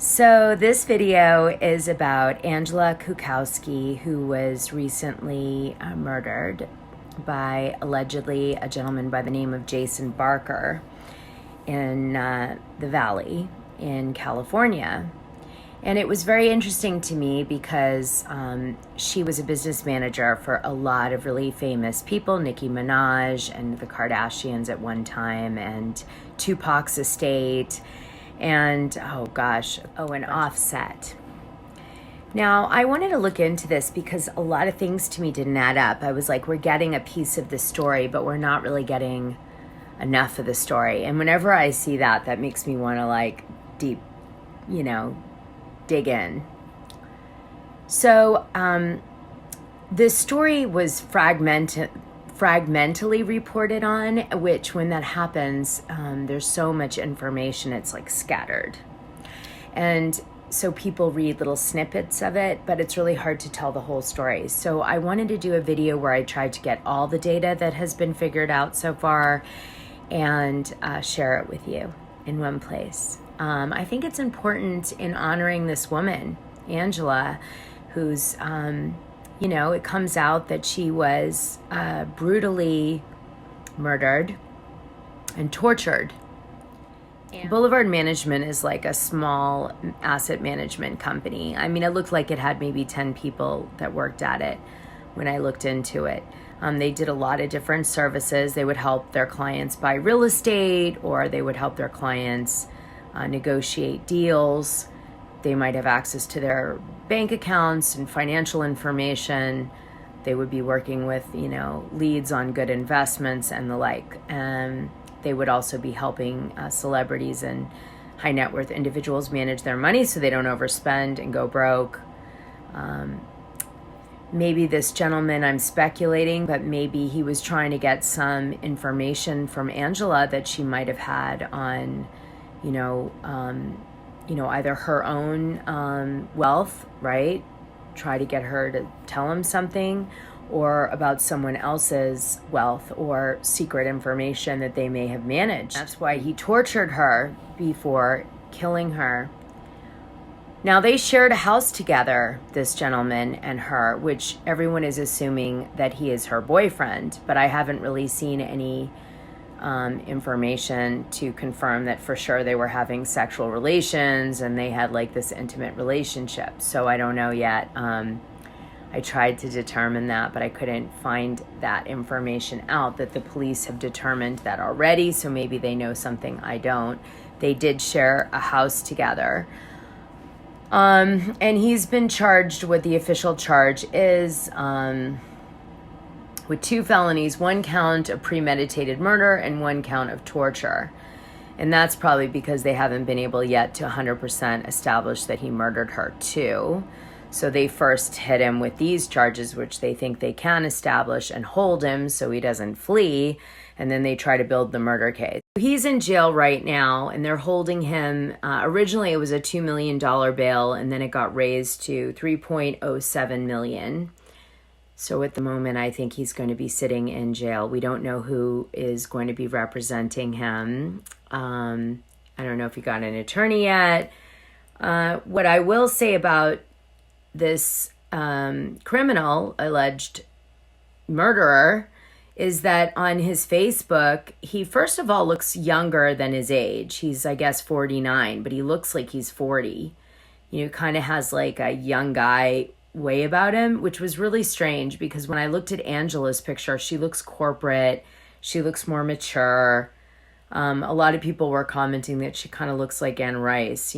So this video is about Angela Kukawski, who was recently murdered by allegedly a gentleman by the name of Jason Barker in the Valley in California. And it was very interesting to me because she was a business manager for a lot of really famous people, Nicki Minaj and the Kardashians at one time, and Tupac's estate, and and Offset. Now, I wanted to look into this because a lot of things to me didn't add up. I was like, we're getting a piece of the story, but we're not really getting enough of the story. And whenever I see that, that makes me want to dig in. So this story was fragmentally reported on, which when that happens, there's so much information, it's like scattered. And so people read little snippets of it, but it's really hard to tell the whole story. So I wanted to do a video where I tried to get all the data that has been figured out so far and share it with you in one place. I think it's important in honoring this woman, Angela, who's, it comes out that she was brutally murdered and tortured. And Boulevard Management is like a small asset management company. I mean, it looked like it had maybe 10 people that worked at it when I looked into it. They did a lot of different services. They would help their clients buy real estate, or they would help their clients negotiate deals. They might have access to their bank accounts and financial information. They would be working with, leads on good investments and the like. And they would also be helping celebrities and high net worth individuals manage their money so they don't overspend and go broke. Maybe this gentleman, I'm speculating, but maybe he was trying to get some information from Angela that she might have had on, either her own wealth, right? Try to get her to tell him something, or about someone else's wealth or secret information that they may have managed. That's why he tortured her before killing her. Now, they shared a house together, this gentleman and her, which everyone is assuming that he is her boyfriend, but I haven't really seen any information to confirm that for sure they were having sexual relations and they had this intimate relationship. So I don't know yet. I tried to determine that, but I couldn't find that information out, that the police have determined that already. So maybe they know something I don't. They did share a house together. And he's been charged with, the official charge is with 2 felonies, 1 count of premeditated murder and 1 count of torture. And that's probably because they haven't been able yet to 100% establish that he murdered her too. So they first hit him with these charges, which they think they can establish and hold him so he doesn't flee. And then they try to build the murder case. He's in jail right now, and they're holding him. Originally, it was a $2 million bail, and then it got raised to $3.07 million. So at the moment, I think he's going to be sitting in jail. We don't know who is going to be representing him. I don't know if he got an attorney yet. What I will say about this criminal, alleged murderer, is that on his Facebook, he first of all looks younger than his age. He's, I guess, 49, but he looks like he's 40. Kind of has a young guy way about him, which was really strange because when I looked at Angela's picture, she looks corporate. She looks more mature. A lot of people were commenting that she kind of looks like Anne Rice,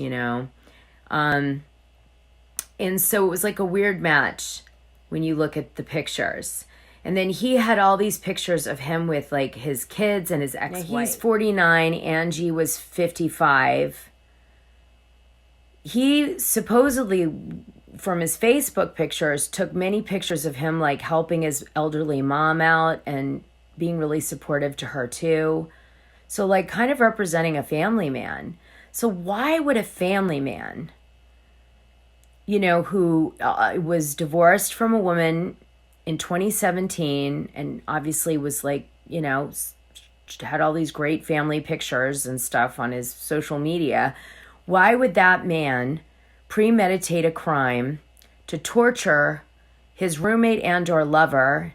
And so it was a weird match when you look at the pictures. And then he had all these pictures of him with his kids and his ex-wife. Now, he's 49. Angie was 55. He supposedly, from his Facebook pictures, took many pictures of him helping his elderly mom out and being really supportive to her too. So kind of representing a family man. So why would a family man, who was divorced from a woman in 2017 and obviously was had all these great family pictures and stuff on his social media, Why would that man premeditate a crime to torture his roommate and or lover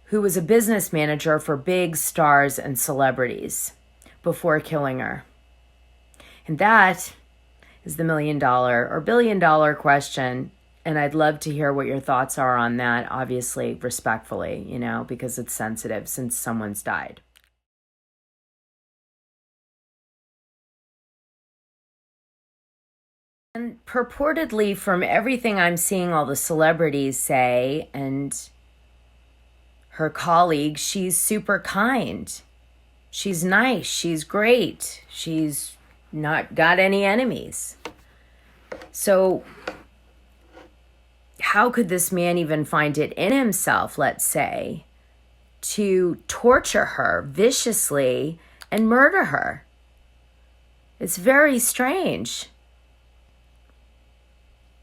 who was a business manager for big stars and celebrities before killing her? And that is the $1 million or $1 billion question. And I'd love to hear what your thoughts are on that, obviously, respectfully, because it's sensitive since someone's died. And purportedly, from everything I'm seeing all the celebrities say and her colleagues, she's super kind. She's nice. She's great. She's not got any enemies. So how could this man even find it in himself, let's say, to torture her viciously and murder her? It's very strange.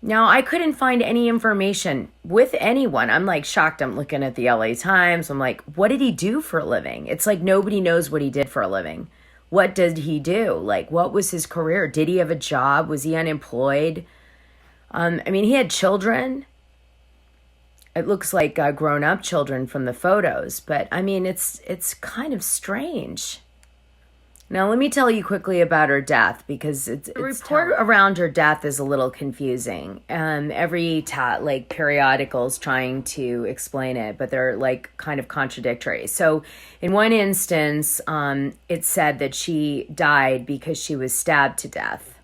Now, I couldn't find any information with anyone. I'm like shocked. I'm looking at the LA Times. I'm like, what did he do for a living? It's like nobody knows what he did for a living. What did he do? Like, what was his career? Did he have a job? Was he unemployed? He had children. It looks like grown-up children from the photos. But, it's kind of strange. Now, let me tell you quickly about her death, because the report around her death is a little confusing. Every periodical's trying to explain it, but they're kind of contradictory. So in one instance, it said that she died because she was stabbed to death.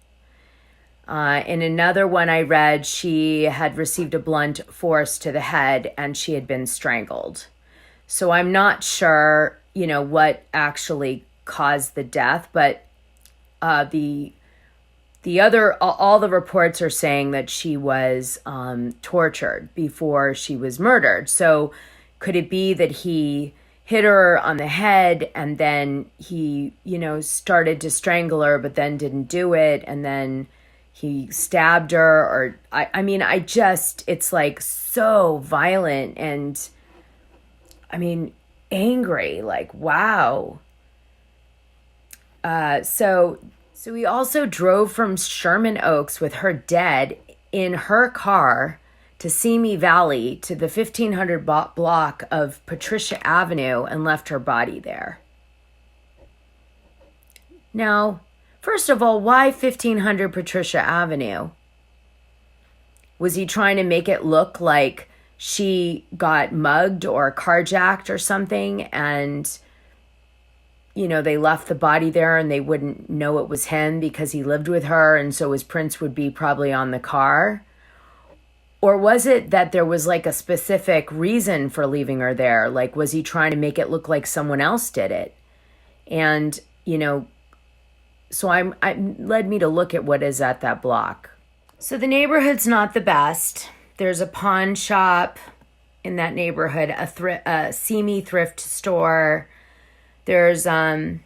In another one I read, she had received a blunt force to the head and she had been strangled. So I'm not sure, what actually caused the death, but the other, all the reports are saying that she was tortured before she was murdered. So could it be that he hit her on the head and then he, started to strangle her, but then didn't do it, and then he stabbed her? Or it's like so violent and angry, wow. So we also drove from Sherman Oaks with her dead in her car to Simi Valley to the 1500 block of Patricia Avenue and left her body there. Now, first of all, why 1500 Patricia Avenue? Was he trying to make it look like she got mugged or carjacked or something, and they left the body there and they wouldn't know it was him because he lived with her, and so his prints would be probably on the car? Or was it that there was a specific reason for leaving her there? Was he trying to make it look like someone else did it? And, so I led me to look at what is at that block. So the neighborhood's not the best. There's a pawn shop in that neighborhood, a Simi thrift store. There's a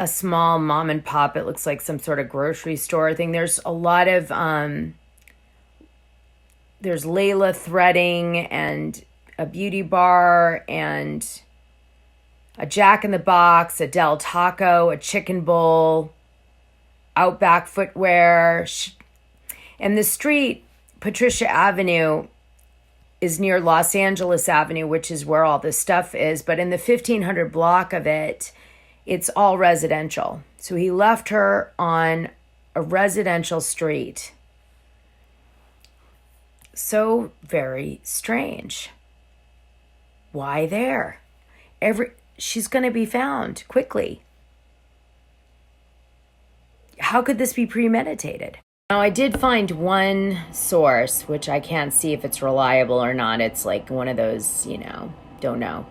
small mom and pop. It looks like some sort of grocery store thing. There's a lot of there's Layla threading and a beauty bar and a Jack in the Box, a Del Taco, a Chicken Bowl, Outback Footwear. And the street, Patricia Avenue, is near Los Angeles Avenue, which is where all this stuff is. But in the 1500 block of it, it's all residential. So he left her on a residential street. So very strange. Why there? She's going to be found quickly. How could this be premeditated? Now, I did find one source, which I can't see if it's reliable or not. It's one of those, don't know.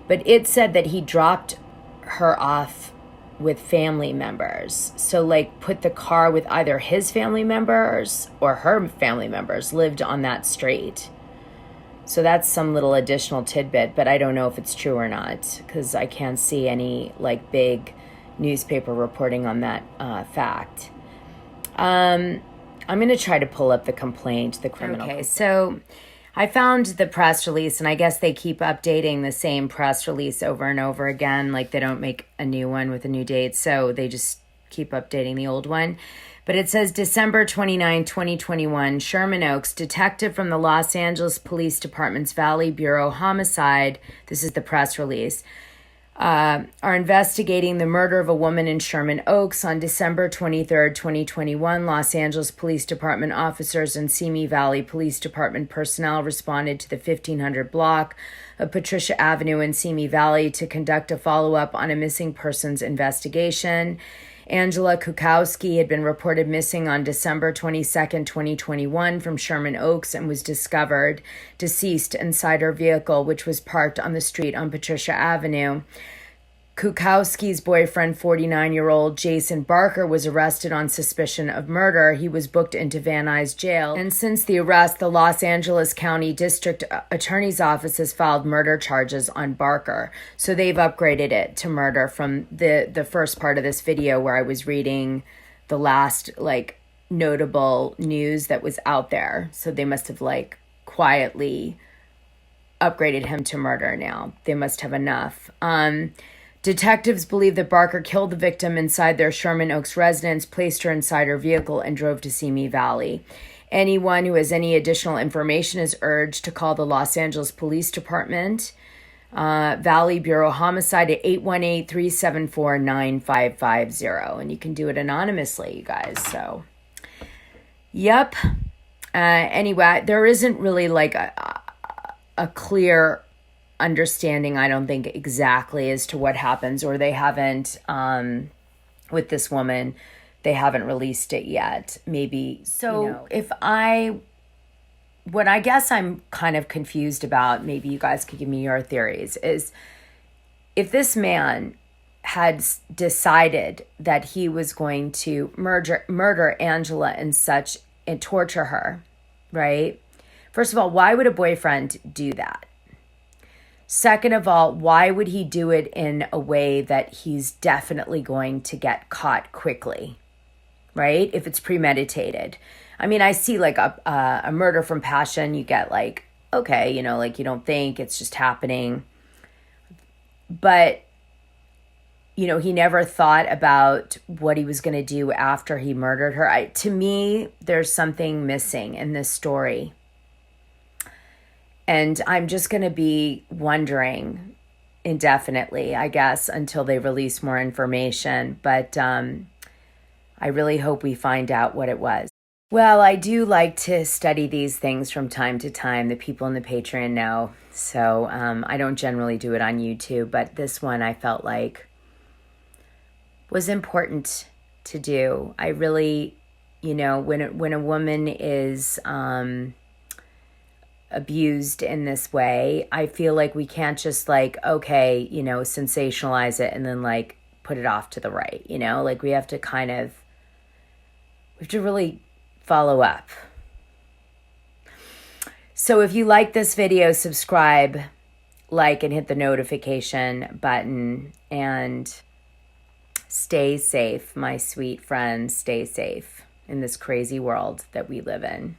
But it said that he dropped her off with family members. So, put the car with either his family members or her family members lived on that street. So that's some little additional tidbit, but I don't know if it's true or not, because I can't see any, big newspaper reporting on that fact. I'm going to try to pull up the complaint, the criminal. Okay, so I found the press release, and I guess they keep updating the same press release over and over again. They don't make a new one with a new date, so they just keep updating the old one. But it says December 29, 2021, Sherman Oaks, detective from the Los Angeles Police Department's Valley Bureau Homicide, this is the press release, are investigating the murder of a woman in Sherman Oaks on December 23rd, 2021. Los Angeles Police Department officers and Simi Valley Police Department personnel responded to the 1500 block of Patricia Avenue in Simi Valley to conduct a follow-up on a missing persons investigation. Angela Kukawski had been reported missing on December 22nd, 2021 from Sherman Oaks and was discovered deceased inside her vehicle, which was parked on the street on Patricia Avenue. Kukowski's boyfriend, 49-year-old Jason Barker, was arrested on suspicion of murder. He was booked into Van Nuys jail. And since the arrest, the Los Angeles County District Attorney's Office has filed murder charges on Barker. So they've upgraded it to murder from the first part of this video where I was reading the last, notable news that was out there. So they must have, quietly upgraded him to murder now. They must have enough. Detectives believe that Barker killed the victim inside their Sherman Oaks residence, placed her inside her vehicle, and drove to Simi Valley. Anyone who has any additional information is urged to call the Los Angeles Police Department, Valley Bureau Homicide at 818-374-9550. And you can do it anonymously, you guys. So, yep. Anyway, there isn't really a clear understanding, I don't think, exactly as to what happens, or they haven't, with this woman, they haven't released it yet. Maybe. So what I guess I'm kind of confused about, maybe you guys could give me your theories, is if this man had decided that he was going to murder Angela and torture her, right? First of all, why would a boyfriend do that? Second of all, why would he do it in a way that he's definitely going to get caught quickly, right? If it's premeditated. I mean, I see a murder from passion. You get okay, you don't think, it's just happening. But, he never thought about what he was going to do after he murdered her. To me, there's something missing in this story. And I'm just going to be wondering indefinitely, I guess, until they release more information. But I really hope we find out what it was. Well, I do like to study these things from time to time. The people in the Patreon know. So I don't generally do it on YouTube. But this one I felt like was important to do. I really, when a woman is abused in this way, I feel like we can't just sensationalize it and then put it off to the right, we have to really follow up. So if you like this video, subscribe, and hit the notification button, and stay safe, my sweet friends. Stay safe in this crazy world that we live in.